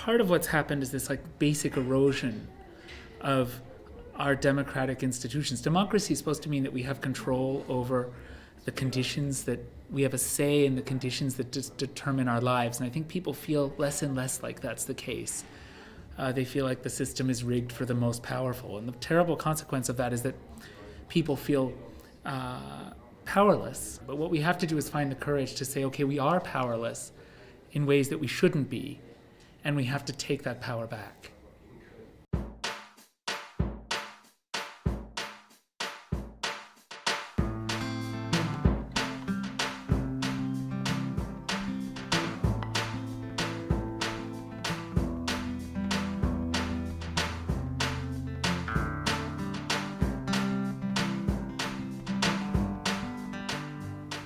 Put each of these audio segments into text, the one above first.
part of what's happened is this like basic erosion of our democratic institutions. Democracy is supposed to mean that we have control over the conditions, that we have a say in the conditions that determine our lives. And I think people feel less and less like that's the case. They feel like the system is rigged for the most powerful. And the terrible consequence of that is that people feel powerless. But what we have to do is find the courage to say, okay, we are powerless in ways that we shouldn't be, and we have to take that power back.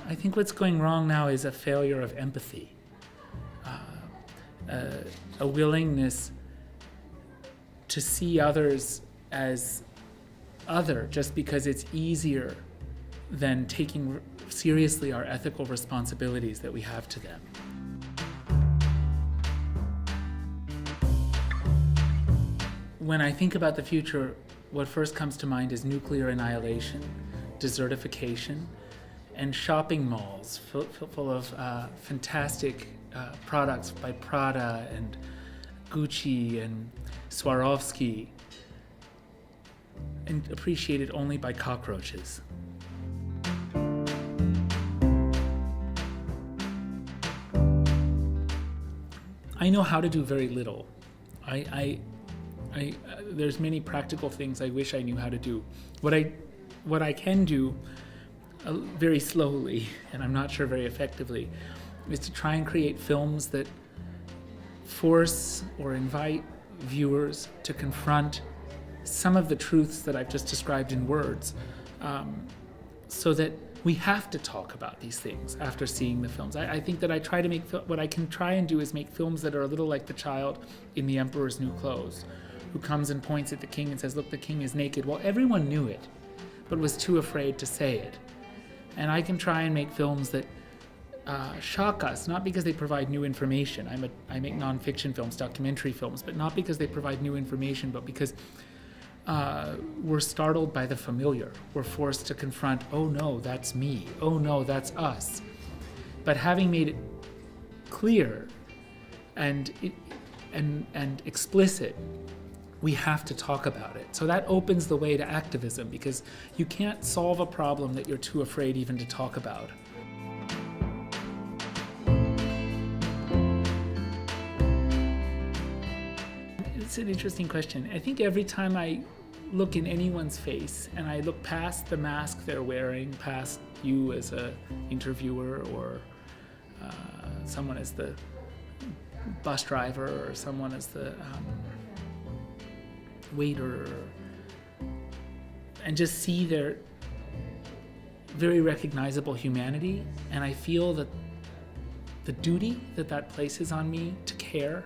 I think what's going wrong now is a failure of empathy, a willingness to see others as other just because it's easier than taking seriously our ethical responsibilities that we have to them. When I think about the future, what first comes to mind is nuclear annihilation, desertification, and shopping malls full of fantastic products by Prada and Gucci and Swarovski, and appreciated only by cockroaches. I know how to do very little. There's many practical things I wish I knew how to do. What I can do very slowly, and I'm not sure very effectively, is to try and create films that force or invite viewers to confront some of the truths that I've just described in words, so that we have to talk about these things after seeing the films. I think that I try to make, what I can try and do is make films that are a little like the child in The Emperor's New Clothes, who comes and points at the king and says, look, the king is naked. Well, everyone knew it, but was too afraid to say it. And I can try and make films that shock us, not because they provide new information. I make nonfiction films, documentary films, but not because they provide new information, but because we're startled by the familiar. We're forced to confront, oh no, that's me. Oh no, that's us. But having made it clear and explicit, we have to talk about it. So that opens the way to activism, because you can't solve a problem that you're too afraid even to talk about. It's an interesting question. I think every time I look in anyone's face and I look past the mask they're wearing, past you as an interviewer or someone as the bus driver or someone as the waiter, and just see their very recognizable humanity, and I feel that the duty that places on me to care,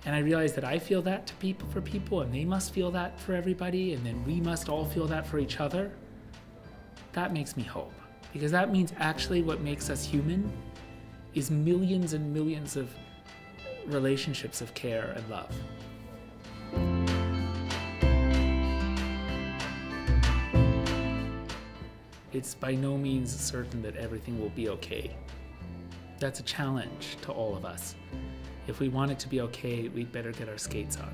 and I realize that I feel that for people, and they must feel that for everybody, and then we must all feel that for each other. That makes me hope, because that means actually what makes us human is millions and millions of relationships of care and love. It's by no means certain that everything will be okay. That's a challenge to all of us. If we want it to be okay, we'd better get our skates on.